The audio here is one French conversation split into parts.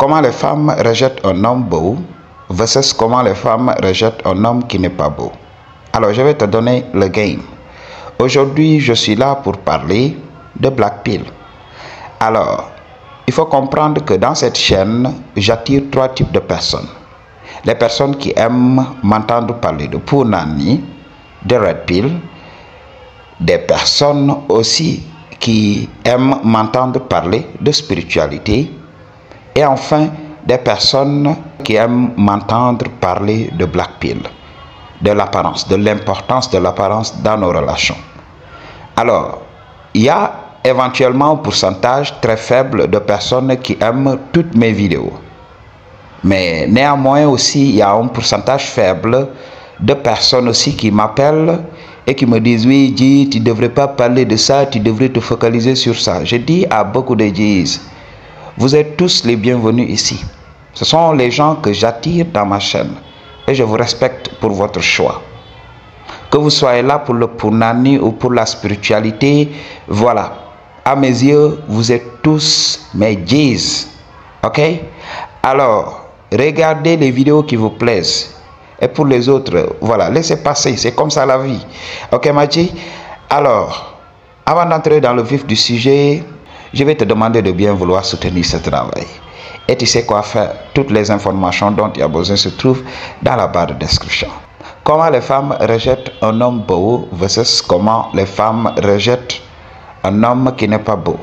comment les femmes rejettent un homme beau versus comment les femmes rejettent un homme qui n'est pas beau. Alors, je vais te donner le game. Aujourd'hui, je suis là pour parler de Black Pill. Alors, il faut comprendre que dans cette chaîne, j'attire 3 types de personnes. Les personnes qui aiment m'entendre parler de Punani, de Red Pill, des personnes aussi qui aiment m'entendre parler de spiritualité, et enfin des personnes qui aiment m'entendre parler de Black Pill, de l'apparence, de l'importance de l'apparence dans nos relations. Alors, il y a éventuellement un pourcentage très faible de personnes qui aiment toutes mes vidéos. Mais néanmoins aussi, il y a un pourcentage faible de personnes aussi qui m'appellent et qui me disent « Oui, G, tu ne devrais pas parler de ça, tu devrais te focaliser sur ça. » Je dis à beaucoup de G's, vous êtes tous les bienvenus ici. Ce sont les gens que j'attire dans ma chaîne et je vous respecte pour votre choix. Que vous soyez là pour le Punani ou pour la spiritualité, voilà. À mes yeux, vous êtes tous mes G's. Ok? Alors, regardez les vidéos qui vous plaisent. Et pour les autres, voilà, laissez passer. C'est comme ça la vie. Ok, Maji? Alors, avant d'entrer dans le vif du sujet, je vais te demander de bien vouloir soutenir ce travail. Et tu sais quoi faire? Toutes les informations dont tu as besoin se trouvent dans la barre de description. Comment les femmes rejettent un homme beau versus comment les femmes rejettent un homme qui n'est pas beau.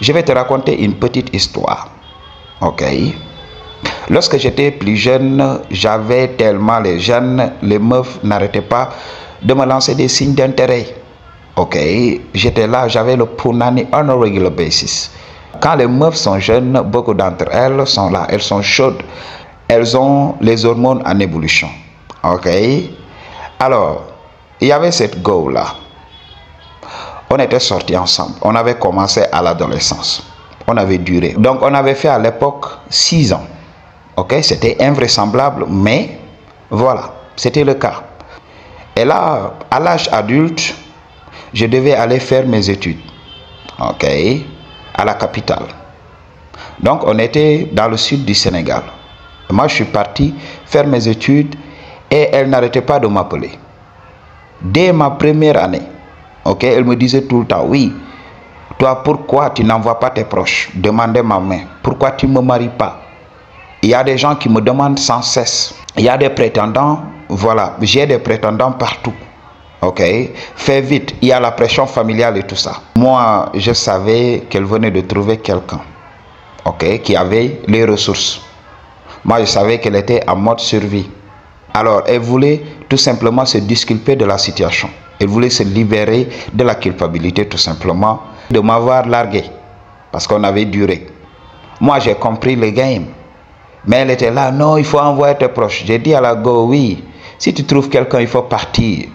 Je vais te raconter une petite histoire. Ok? Lorsque j'étais plus jeune, j'avais tellement les jeunes, les meufs n'arrêtaient pas de me lancer des signes d'intérêt. Ok? J'étais là, j'avais le Punani on a regular basis. Quand les meufs sont jeunes, beaucoup d'entre elles sont là, elles sont chaudes. Elles ont les hormones en ébullition. Ok? Alors, il y avait cette go là. On était sortis ensemble. On avait commencé à l'adolescence. On avait duré. Donc, on avait fait à l'époque 6 ans. Ok? C'était invraisemblable, mais voilà, c'était le cas. Et là, à l'âge adulte, je devais aller faire mes études. Ok? À la capitale. Donc, on était dans le sud du Sénégal. Moi, je suis parti faire mes études et elle n'arrêtait pas de m'appeler. Dès ma première année, ok, elle me disait tout le temps, oui, toi, pourquoi tu n'envoies pas tes proches demander ma main? Pourquoi tu ne me maries pas? Il y a des gens qui me demandent sans cesse. Il y a des prétendants, voilà, j'ai des prétendants partout. Ok, fais vite, il y a la pression familiale et tout ça. Moi, je savais qu'elle venait de trouver quelqu'un, ok, qui avait les ressources. Moi, je savais qu'elle était en mode survie. Alors, elle voulait tout simplement se disculper de la situation. Elle voulait se libérer de la culpabilité tout simplement de m'avoir largué parce qu'on avait duré. Moi, j'ai compris le game. Mais elle était là, non, il faut envoyer tes proches. J'ai dit à la go, oui, si tu trouves quelqu'un, il faut partir.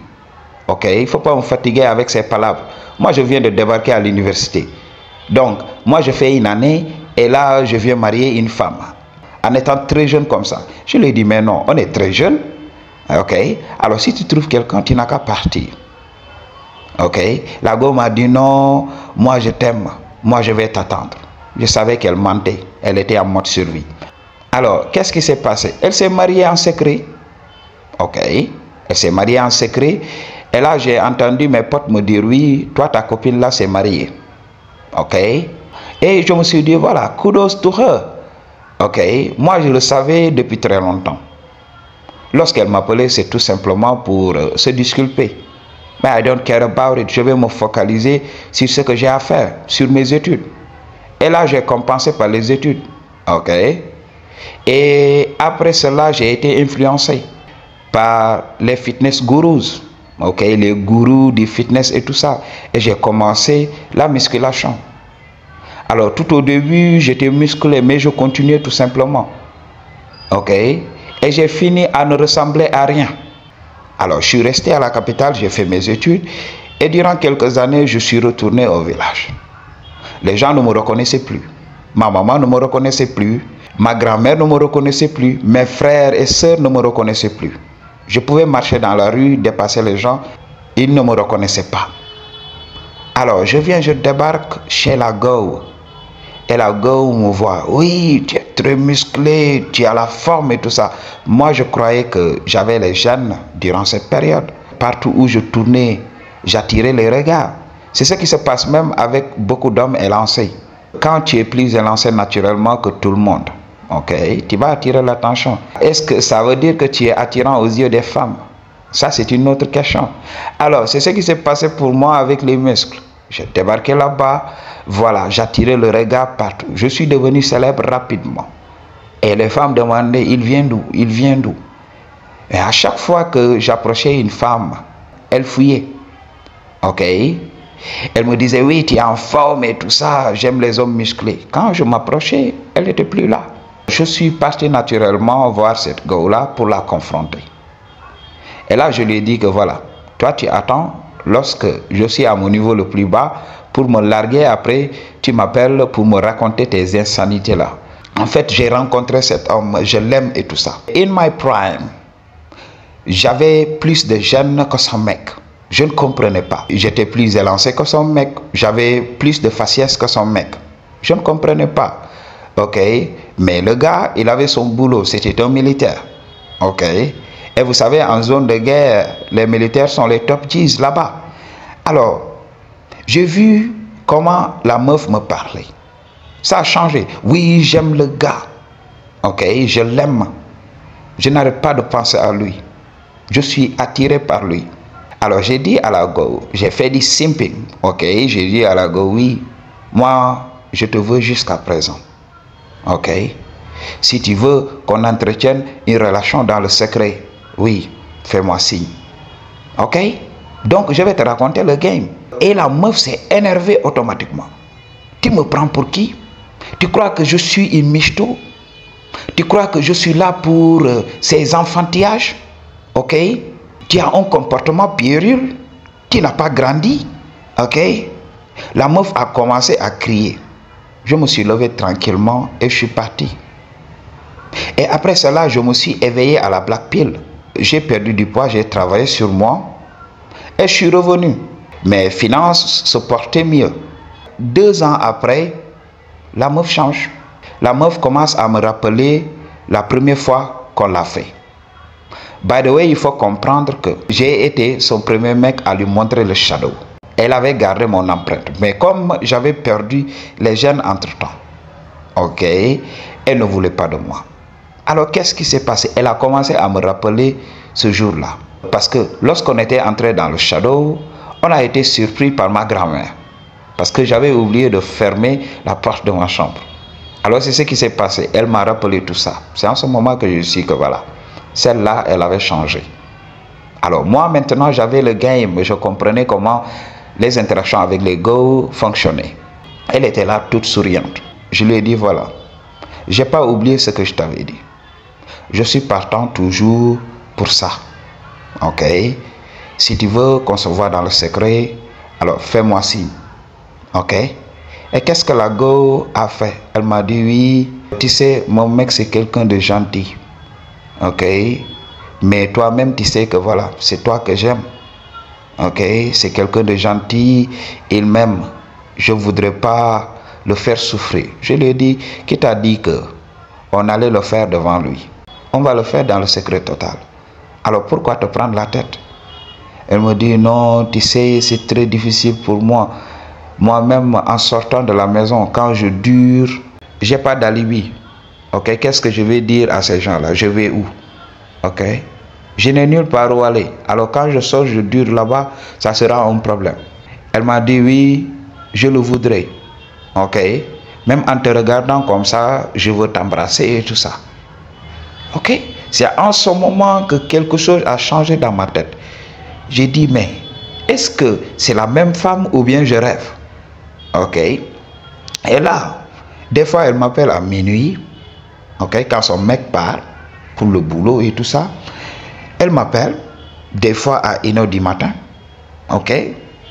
Ok, il ne faut pas me fatiguer avec ces palabres. Moi, je viens de débarquer à l'université. Donc, moi, je fais une année et là, je viens marier une femme. En étant très jeune comme ça. Je lui ai dit, mais non, on est très jeune. Ok, alors si tu trouves quelqu'un, tu n'as qu'à partir. Ok, la go m'a dit, non, moi, je t'aime. Moi, je vais t'attendre. Je savais qu'elle mentait. Elle était en mode survie. Alors, qu'est-ce qui s'est passé? Elle s'est mariée en secret. Ok, elle s'est mariée en secret. Et là, j'ai entendu mes potes me dire, oui, toi, ta copine là s'est mariée. Ok. Et je me suis dit, voilà, kudos to her. Ok. Moi, je le savais depuis très longtemps. Lorsqu'elle m'appelait, c'est tout simplement pour se disculper. Mais I don't care about it. Je vais me focaliser sur ce que j'ai à faire, sur mes études. Et là, j'ai compensé par les études. Ok. Et après cela, j'ai été influencé par les fitness gurus. Ok, les gourous du fitness et tout ça. Et j'ai commencé la musculation. Alors, tout au début, j'étais musclé, mais je continuais tout simplement. Ok. Et j'ai fini à ne ressembler à rien. Alors, je suis resté à la capitale, j'ai fait mes études. Et durant quelques années, je suis retourné au village. Les gens ne me reconnaissaient plus. Ma maman ne me reconnaissait plus. Ma grand-mère ne me reconnaissait plus. Mes frères et sœurs ne me reconnaissaient plus. Je pouvais marcher dans la rue, dépasser les gens. Ils ne me reconnaissaient pas. Alors, je viens, je débarque chez la go. Et la go me voit, oui, tu es très musclé, tu as la forme et tout ça. Moi, je croyais que j'avais les gènes durant cette période. Partout où je tournais, j'attirais les regards. C'est ce qui se passe même avec beaucoup d'hommes élancés. Quand tu es plus élancé naturellement que tout le monde, ok, tu vas attirer l'attention. Est-ce que ça veut dire que tu es attirant aux yeux des femmes? Ça, c'est une autre question. Alors, c'est ce qui s'est passé pour moi avec les muscles. J'ai débarqué là-bas, voilà, j'attirais le regard partout. Je suis devenu célèbre rapidement. Et les femmes demandaient, il vient d'où? Il vient d'où? Et à chaque fois que j'approchais une femme, elle fouillait. Ok? Elle me disait, oui, tu es en forme et tout ça, j'aime les hommes musclés. Quand je m'approchais, elle n'était plus là. Je suis parti naturellement voir cette go-là pour la confronter. Et là, je lui ai dit que voilà, toi tu attends lorsque je suis à mon niveau le plus bas pour me larguer, après tu m'appelles pour me raconter tes insanités là. En fait, j'ai rencontré cet homme, je l'aime et tout ça. In my prime, j'avais plus de gènes que son mec. Je ne comprenais pas. J'étais plus élancé que son mec. J'avais plus de faciès que son mec. Je ne comprenais pas. Ok. Mais le gars, il avait son boulot. C'était un militaire. Ok. Et vous savez, en zone de guerre, les militaires sont les top G's là-bas. Alors, j'ai vu comment la meuf me parlait. Ça a changé. Oui, j'aime le gars. Ok. Je l'aime. Je n'arrête pas de penser à lui. Je suis attiré par lui. Alors j'ai dit à la go, j'ai fait du simping, ok, j'ai dit à la go, oui, moi je te veux jusqu'à présent, ok, si tu veux qu'on entretienne une relation dans le secret, oui, fais-moi signe, ok, donc je vais te raconter le game. Et la meuf s'est énervée automatiquement. Tu me prends pour qui? Tu crois que je suis une michto? Tu crois que je suis là pour ces enfantillages? Ok? Tu as un comportement puéril, tu n'as pas grandi, ok? La meuf a commencé à crier. Je me suis levé tranquillement et je suis parti. Et après cela, je me suis éveillé à la black pill. J'ai perdu du poids, j'ai travaillé sur moi et je suis revenu. Mes finances se portaient mieux. 2 ans après, la meuf change. La meuf commence à me rappeler la première fois qu'on l'a fait. By the way, il faut comprendre que j'ai été son premier mec à lui montrer le shadow. Elle avait gardé mon empreinte. Mais comme j'avais perdu les gènes entre-temps, ok, elle ne voulait pas de moi. Alors, qu'est-ce qui s'est passé? Elle a commencé à me rappeler ce jour-là. Parce que lorsqu'on était entré dans le shadow, on a été surpris par ma grand-mère. Parce que j'avais oublié de fermer la porte de ma chambre. Alors, c'est ce qui s'est passé. Elle m'a rappelé tout ça. C'est en ce moment que je suis que voilà. Celle-là, elle avait changé. Alors moi, maintenant, j'avais le game. Je comprenais comment les interactions avec les go fonctionnaient. Elle était là, toute souriante. Je lui ai dit, voilà, j'ai pas oublié ce que je t'avais dit. Je suis partant toujours pour ça. Ok? Si tu veux qu'on se voit dans le secret, alors fais-moi signe. Ok? Et qu'est-ce que la go a fait? Elle m'a dit, oui, tu sais, mon mec, c'est quelqu'un de gentil. Ok, mais toi-même tu sais que voilà, c'est toi que j'aime. Ok, c'est quelqu'un de gentil, il m'aime. Je ne voudrais pas le faire souffrir. Je lui ai dit, qui t'a dit que on allait le faire devant lui? On va le faire dans le secret total. Alors pourquoi te prendre la tête? Elle me dit, non, tu sais, c'est très difficile pour moi. Moi-même, en sortant de la maison, quand je dure, j'ai pas d'alibi. Ok, qu'est-ce que je vais dire à ces gens-là? Je vais où? Ok, je n'ai nulle part où aller. Alors quand je sors, je dure là-bas, ça sera un problème. Elle m'a dit, oui, je le voudrais. Ok, même en te regardant comme ça, je veux t'embrasser et tout ça. Ok, c'est en ce moment que quelque chose a changé dans ma tête. J'ai dit, mais est-ce que c'est la même femme ou bien je rêve? Ok, et là, des fois, elle m'appelle à minuit. Ok, quand son mec part pour le boulot et tout ça, elle m'appelle des fois à 1h du matin. Ok,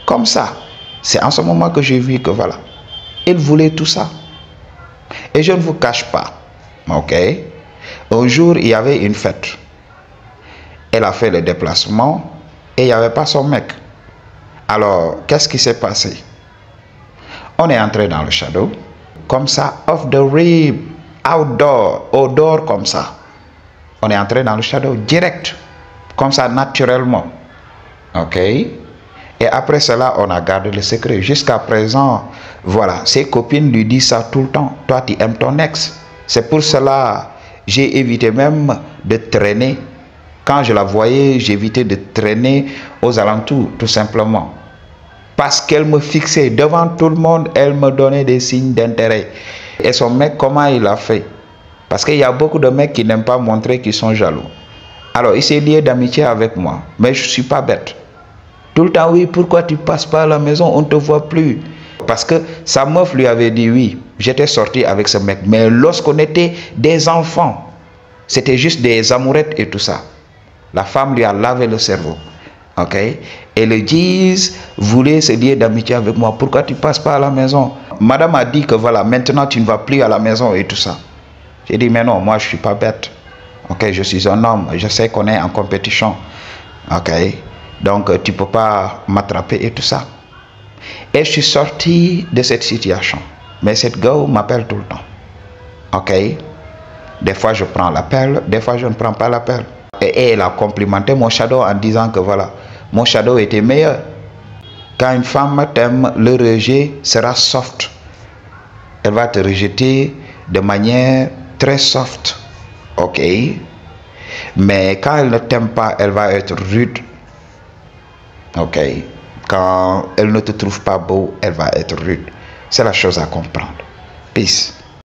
comme ça. C'est en ce moment que j'ai vu que voilà, elle voulait tout ça. Et je ne vous cache pas. Ok, un jour il y avait une fête. Elle a fait le déplacement et il n'y avait pas son mec. Alors qu'est-ce qui s'est passé? On est entré dans le shadow. comme ça, off the rib, outdoor, odor comme ça. On est entré dans le shadow direct, comme ça, naturellement. Ok? Et après cela, on a gardé le secret. Jusqu'à présent, voilà, ses copines lui disent ça tout le temps. Toi, tu aimes ton ex. C'est pour cela, j'ai évité même de traîner. Quand je la voyais, j'évitais de traîner aux alentours, tout simplement. Parce qu'elle me fixait devant tout le monde, elle me donnait des signes d'intérêt. Et son mec, comment il a fait? Parce qu'il y a beaucoup de mecs qui n'aiment pas montrer qu'ils sont jaloux. Alors, il s'est lié d'amitié avec moi. Mais je ne suis pas bête. Tout le temps, oui, pourquoi tu passes pas à la maison, on ne te voit plus. Parce que sa meuf lui avait dit oui, j'étais sorti avec ce mec. Mais lorsqu'on était des enfants, c'était juste des amourettes et tout ça. La femme lui a lavé le cerveau. Ok? Et le Giz voulait se lier d'amitié avec moi. Pourquoi tu passes pas à la maison? Madame a dit que voilà, maintenant tu ne vas plus à la maison et tout ça. J'ai dit mais non, moi je suis pas bête. Ok, je suis un homme, je sais qu'on est en compétition. Ok? Donc, tu ne peux pas m'attraper et tout ça. Et je suis sorti de cette situation. Mais cette go m'appelle tout le temps. Ok? Des fois, je prends l'appel, des fois, je ne prends pas l'appel. Et elle a complimenté mon shadow en disant que voilà, mon shadow était meilleur. Quand une femme t'aime, le rejet sera soft. Elle va te rejeter de manière très soft. Ok? Mais quand elle ne t'aime pas, elle va être rude. Ok, quand elle ne te trouve pas beau, elle va être rude. C'est la chose à comprendre. Peace.